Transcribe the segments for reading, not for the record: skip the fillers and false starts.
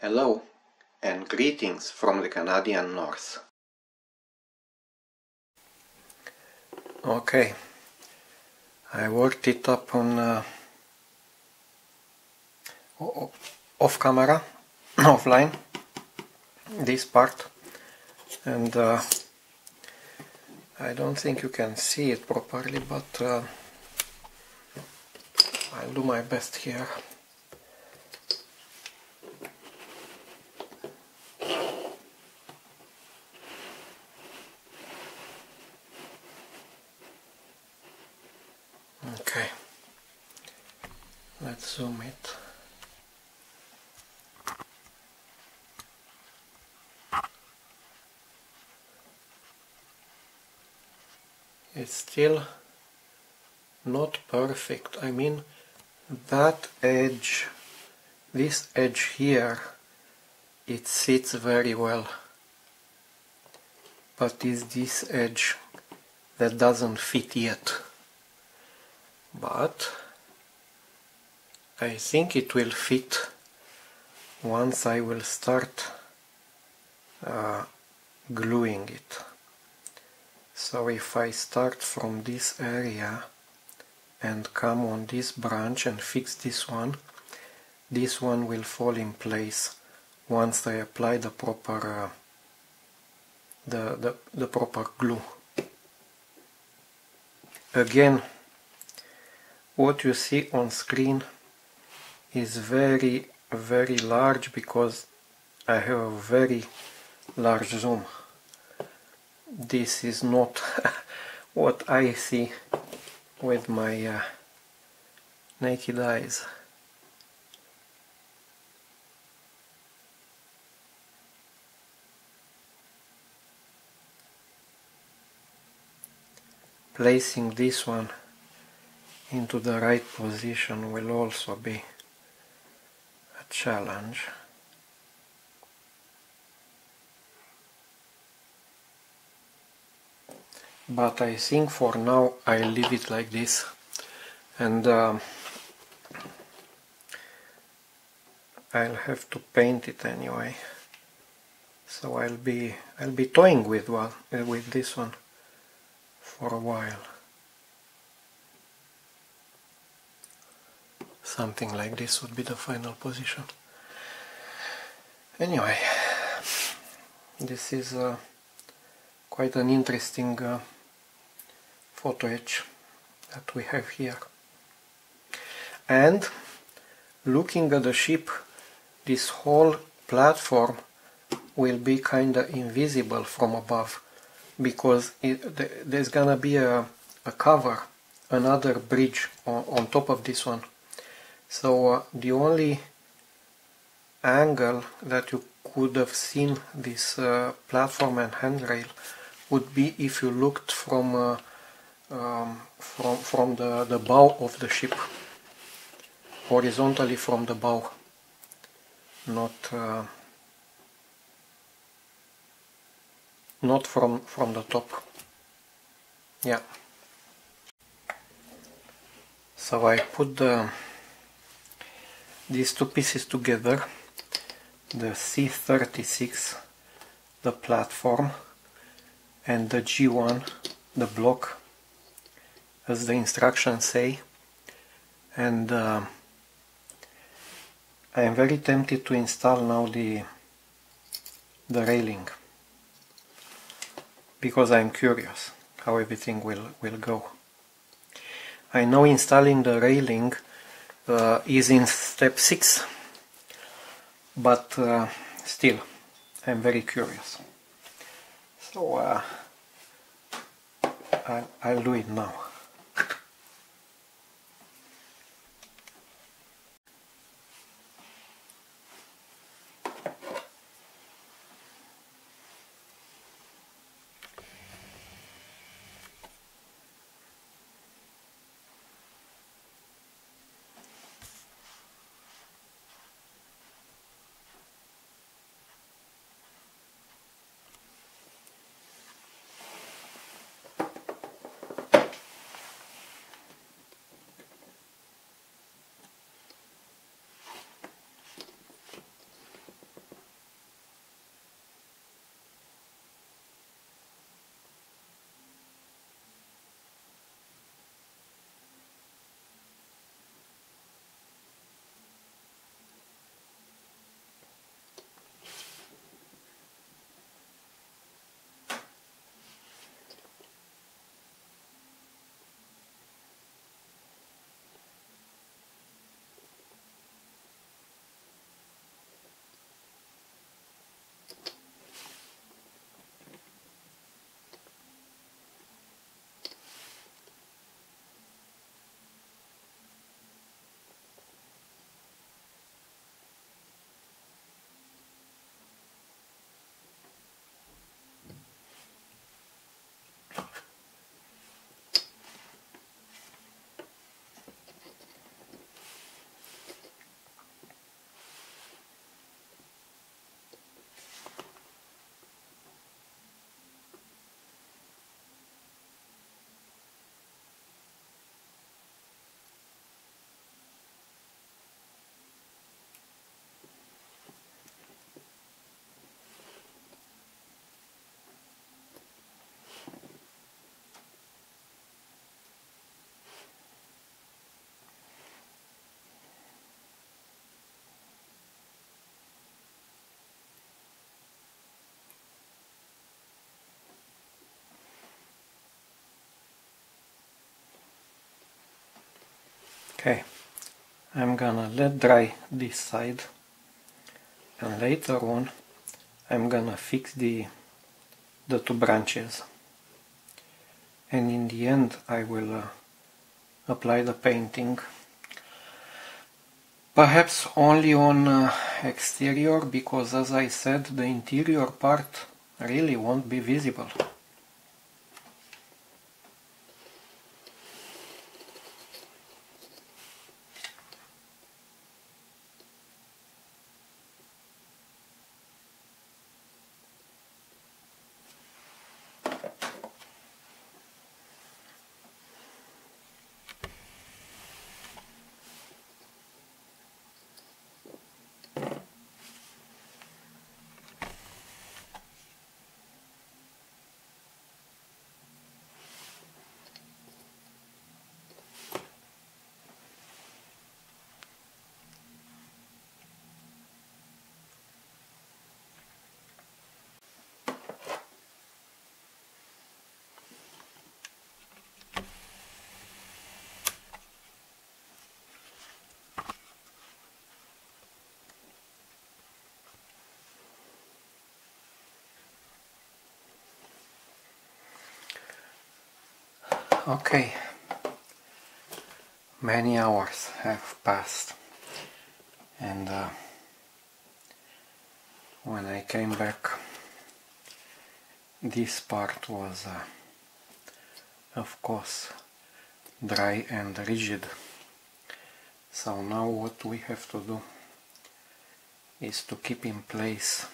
Hello and greetings from the Canadian North. Okay, I worked it up on off camera, offline, this part, and I don't think you can see it properly, but I'll do my best here. Okay, let's zoom it. It's still not perfect. I mean, that edge, this edge here, it sits very well. But is this edge that doesn't fit yet? But I think it will fit once I will start gluing it. So if I start from this area and come on this branch and fix this one will fall in place once I apply the proper the proper glue. Again, what you see on screen is very large because I have a very large zoom. This is not what I see with my naked eyes. Placing this one into the right position will also be a challenge. But I think for now I'll leave it like this, and I'll have to paint it anyway. So I'll be toying with this one for a while. Something like this would be the final position. Anyway, this is quite an interesting photo etch that we have here. And looking at the ship, this whole platform will be kinda invisible from above, because there's gonna be a cover, another bridge on top of this one. So the only angle that you could have seen this platform and handrail would be if you looked from the bow of the ship, horizontally from the bow, not from the top. Yeah. So I put these two pieces together, the C36, the platform, and the G1, the block, as the instructions say, and I am very tempted to install now the railing, because I am curious how everything will go. I know installing the railing is in step 6, but still I'm very curious. So I'll do it now. Okay, I'm gonna let dry this side, and later on I'm gonna fix the two branches, and in the end I will apply the painting, perhaps only on exterior, because as I said, the interior part really won't be visible. Okay, many hours have passed, and when I came back, this part was of course dry and rigid. So now what we have to do is to keep in place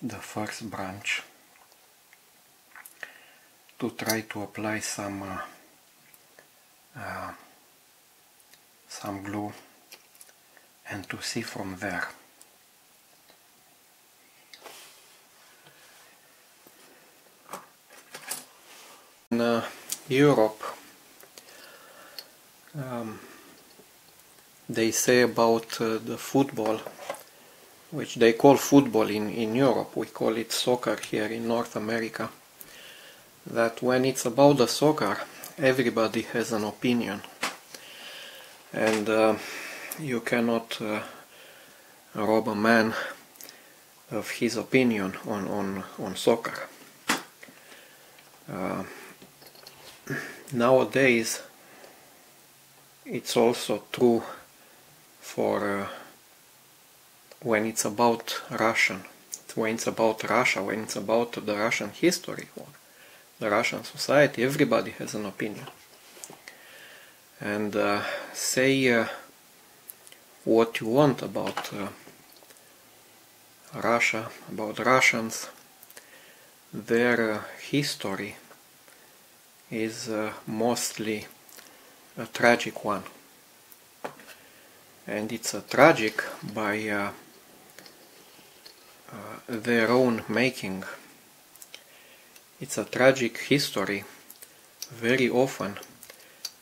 the first branch, to try to apply some glue, and to see from there. In Europe, they say about the football, which they call football in Europe, we call it soccer here in North America, that when it's about the soccer, everybody has an opinion, and you cannot rob a man of his opinion on soccer. Nowadays, it's also true for when it's about Russian, when it's about Russia, when it's about the Russian history or the Russian society, everybody has an opinion. And say what you want about Russia, about Russians, their history is mostly a tragic one. And it's a tragic by their own making. It's a tragic history, very often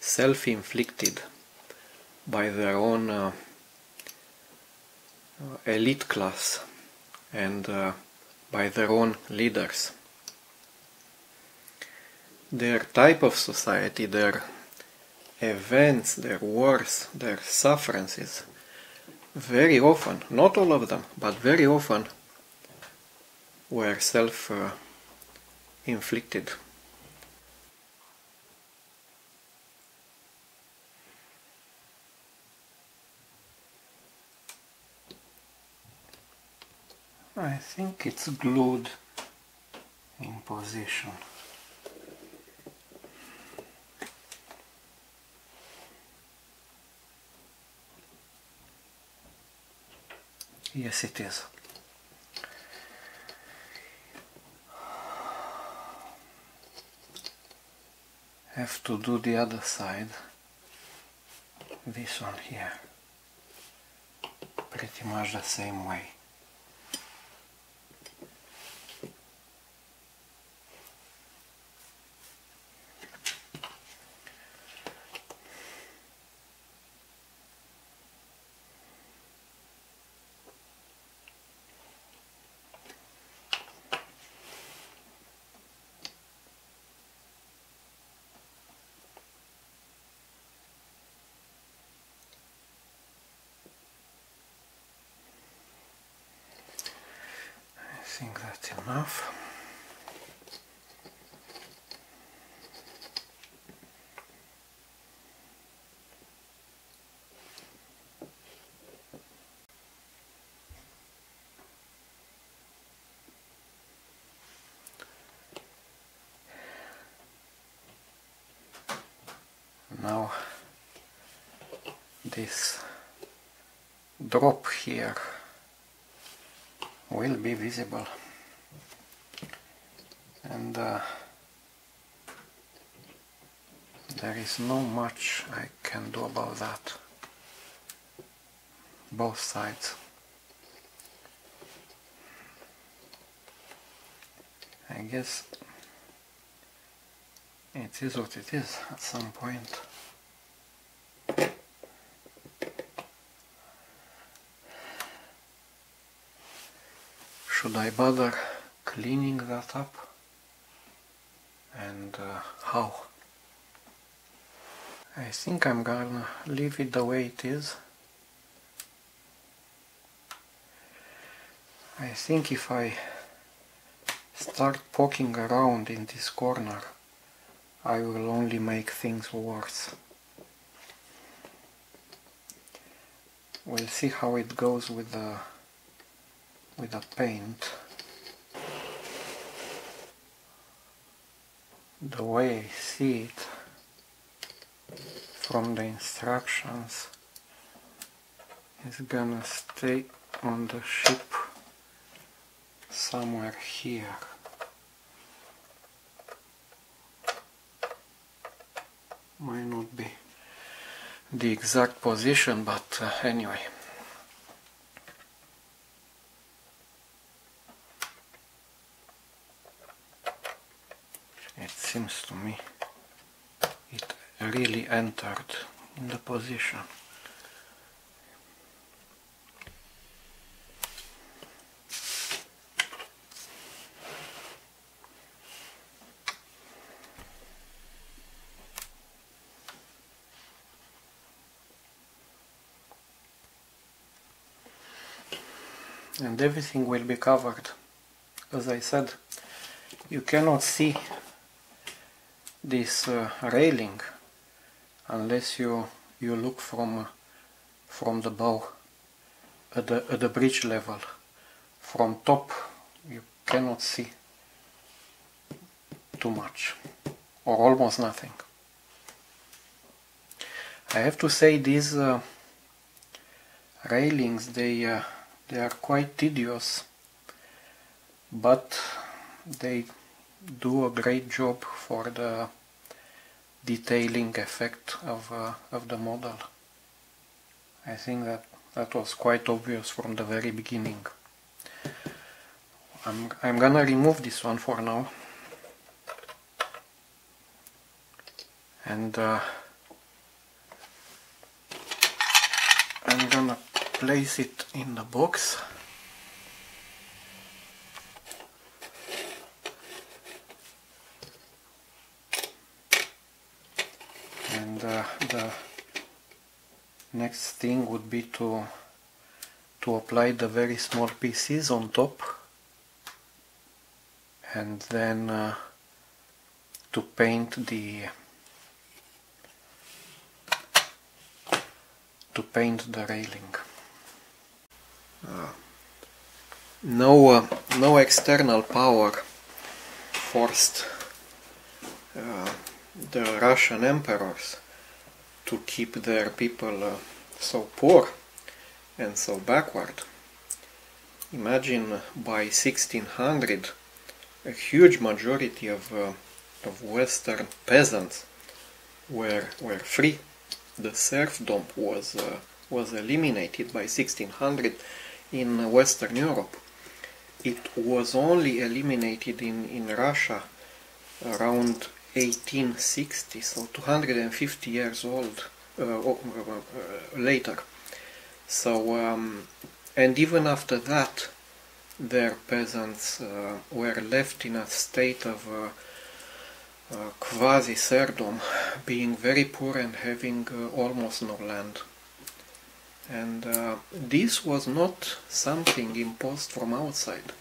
self-inflicted by their own elite class and by their own leaders. Their type of society, their events, their wars, their sufferances, very often, not all of them, but very often were self-inflicted. I think it's glued in position. Yes, it is. Have to do the other side, this one here, pretty much the same way. think that's enough. Now this drop here will be visible, and there is not much I can do about that. Both sides. I guess it is what it is at some point. Should I bother cleaning that up? And how? I think I'm gonna leave it the way it is. I think if I start poking around in this corner, I will only make things worse. We'll see how it goes with the paint. The way I see it from the instructions is gonna stay on the ship somewhere here. Might not be the exact position, but anyway. It seems to me it really entered in the position. And everything will be covered. As I said, you cannot see this railing unless you look from the bow at the bridge level. From top you cannot see too much or almost nothing. I have to say these railings, they are quite tedious, but they do a great job for the detailing effect of the model. I think that was quite obvious from the very beginning. I'm gonna remove this one for now, and I'm gonna place it in the box. And the next thing would be to apply the very small pieces on top, and then to paint the railing. No external power forced the Russian emperors to keep their people so poor and so backward. Imagine by 1600 a huge majority of Western peasants were free. The serfdom was eliminated by 1600 in Western Europe. It was only eliminated in Russia around 1860, so 250 years old later. So and even after that, their peasants were left in a state of quasi-serfdom, being very poor and having almost no land. And this was not something imposed from outside.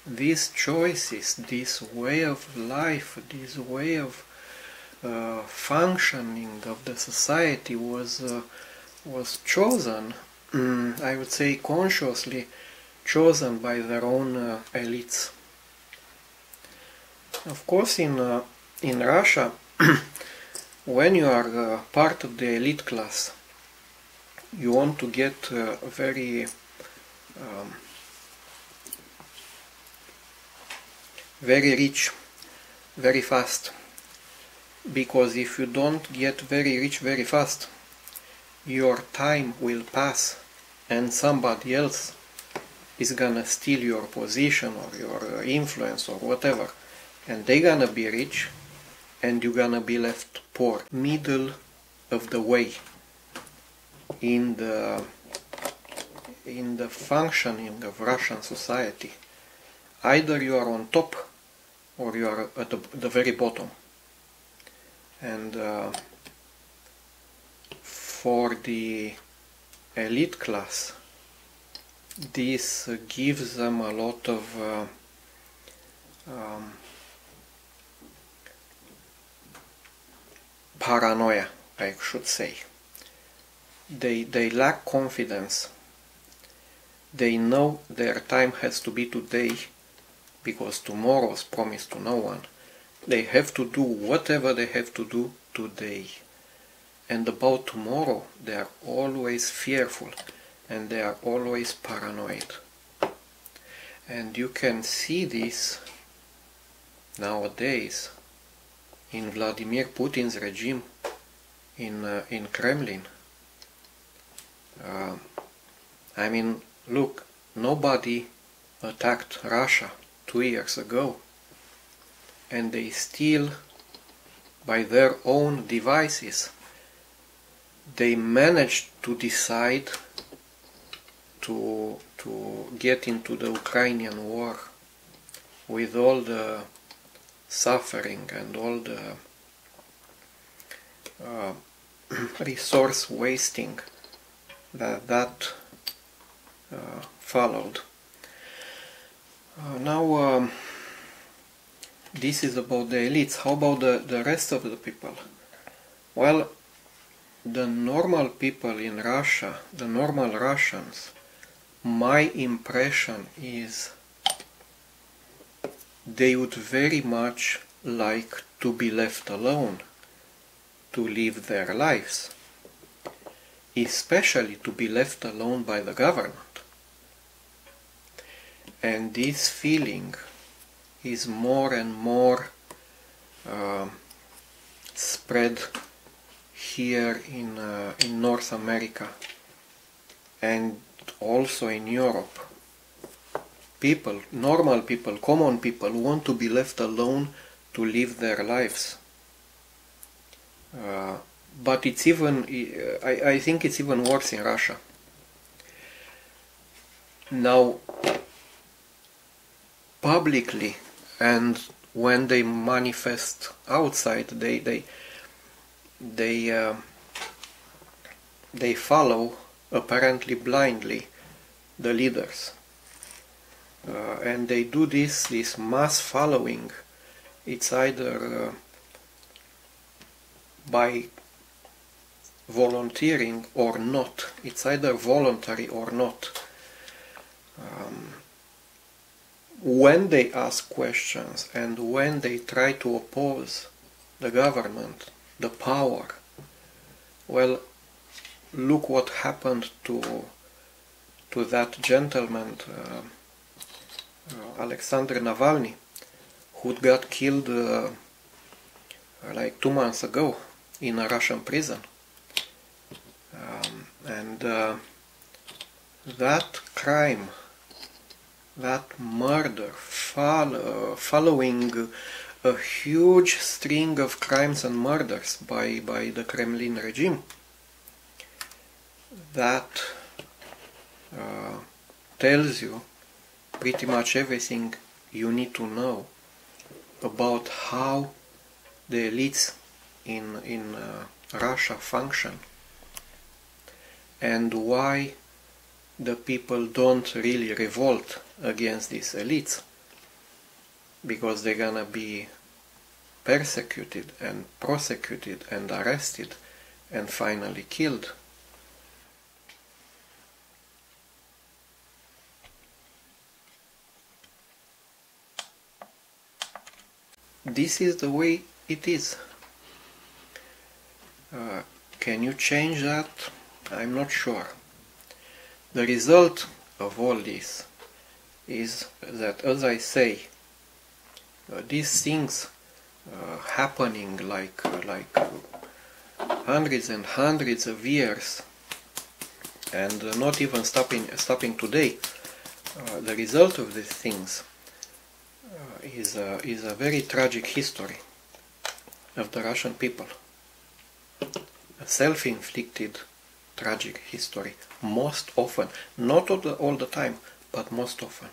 these choices, this way of life, this way of functioning of the society was chosen, I would say consciously chosen by their own elites. Of course, in Russia, when you are part of the elite class, you want to get very rich very fast, because if you don't get very rich very fast, your time will pass and somebody else is gonna steal your position or your influence or whatever, and they gonna be rich and you're gonna be left poor. Middle of the way in the functioning of Russian society. Either you are on top or you are at the very bottom. And for the elite class, this gives them a lot of paranoia, I should say. They lack confidence. They know their time has to be today, because tomorrow's promised to no one. They have to do whatever they have to do today. And about tomorrow, they are always fearful and they are always paranoid. And you can see this nowadays in Vladimir Putin's regime in Kremlin. I mean, look, nobody attacked Russia 2 years ago, and they still, by their own devices, they managed to decide to get into the Ukrainian war with all the suffering and all the resource wasting that followed. Now this is about the elites. How about the rest of the people? Well, the normal people in Russia, the normal Russians, my impression is they would very much like to be left alone, to live their lives, especially to be left alone by the government. And this feeling is more and more spread here in North America and also in Europe. People, normal people, common people want to be left alone to live their lives. But it's even, I think it's even worse in Russia. Now, publicly, and when they manifest outside, they follow, apparently blindly, the leaders. And they do this mass following. It's either by volunteering or not. It's either voluntary or not. When they ask questions and when they try to oppose the government, the power, well, look what happened to that gentleman, Alexander Navalny, who got killed like 2 months ago in a Russian prison. And that crime, that murder, following a huge string of crimes and murders by the Kremlin regime, that tells you pretty much everything you need to know about how the elites in Russia function and why the people don't really revolt against these elites, because they're gonna be persecuted and prosecuted and arrested and finally killed. This is the way it is. Can you change that? I'm not sure. The result of all this is that, as I say, these things happening like hundreds and hundreds of years, and not even stopping today. The result of these things is a very tragic history of the Russian people, a self-inflicted tragic history, most often, not all the time, but most often.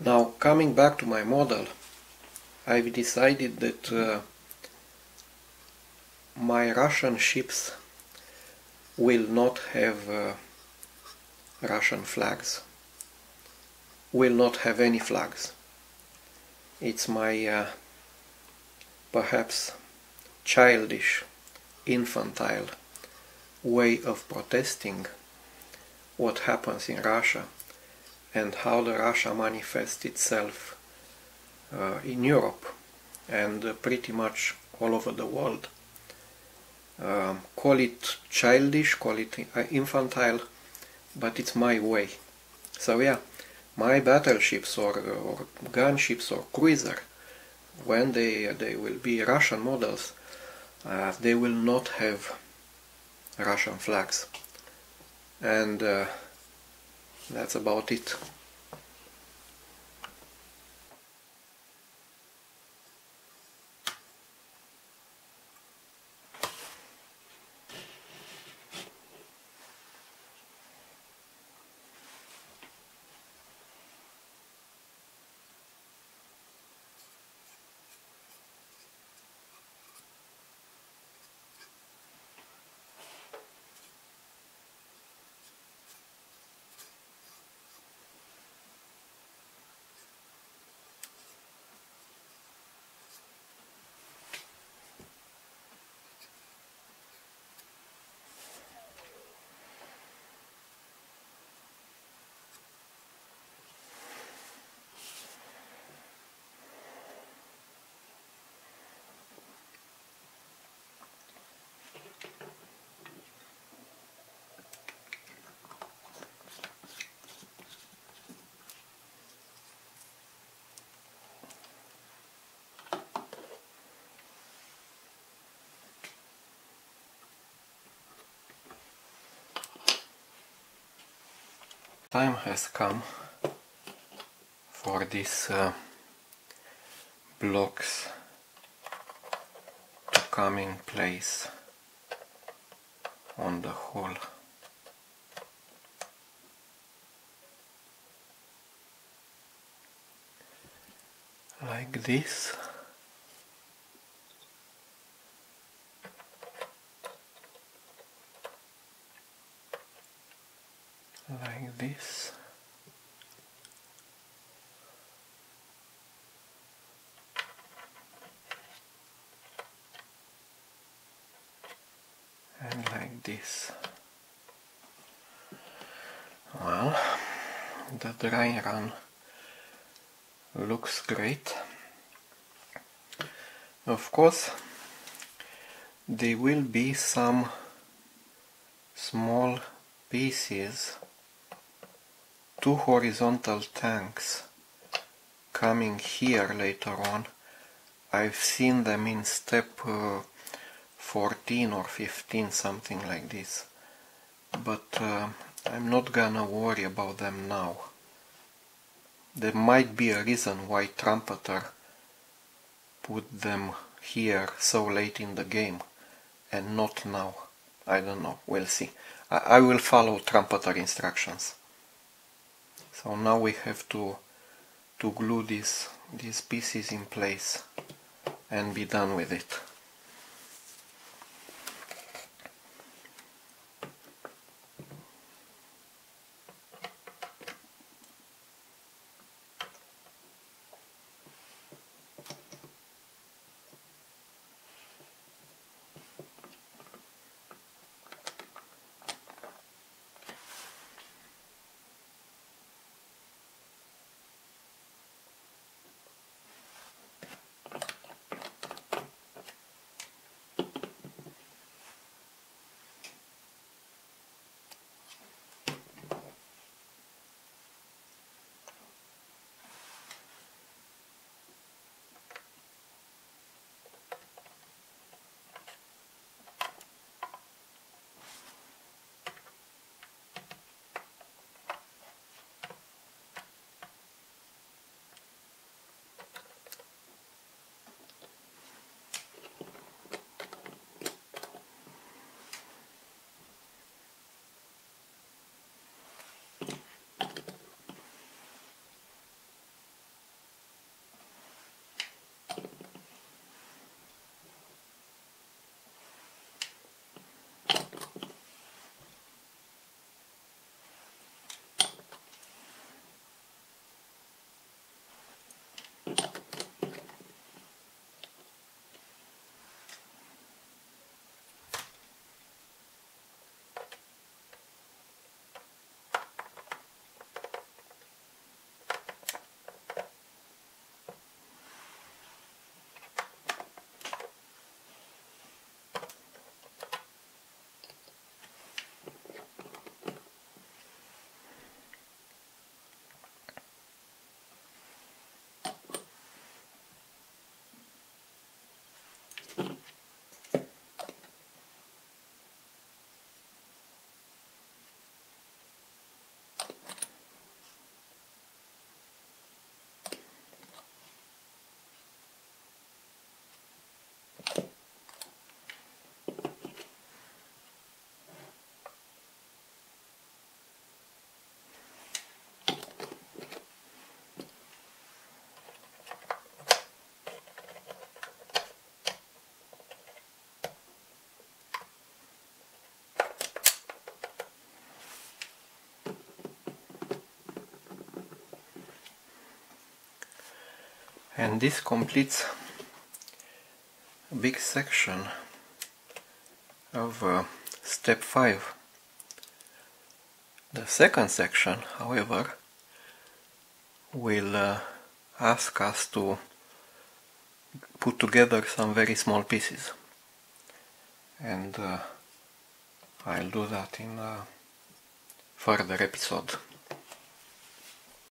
Now, coming back to my model, I've decided that my Russian ships will not have Russian flags, will not have any flags. It's my perhaps childish, infantile way of protesting what happens in Russia and how the Russia manifests itself in Europe and pretty much all over the world. Call it childish, call it infantile, but it's my way. So yeah, my battleships or gunships or cruiser, when they will be Russian models, they will not have Russian flags. And that's about it. Time has come for these blocks to come in place on the hull. Like this. Like this. And like this. Well, the dry run looks great. Of course, there will be some small pieces, 2 horizontal tanks coming here later on. I've seen them in step 14 or 15, something like this, but I'm not gonna worry about them now. There might be a reason why Trumpeter put them here so late in the game and not now. I don't know, we'll see. I will follow Trumpeter instructions. So now we have to glue these pieces in place and be done with it. And this completes a big section of step 5. The second section, however, will ask us to put together some very small pieces, and I'll do that in a further episode.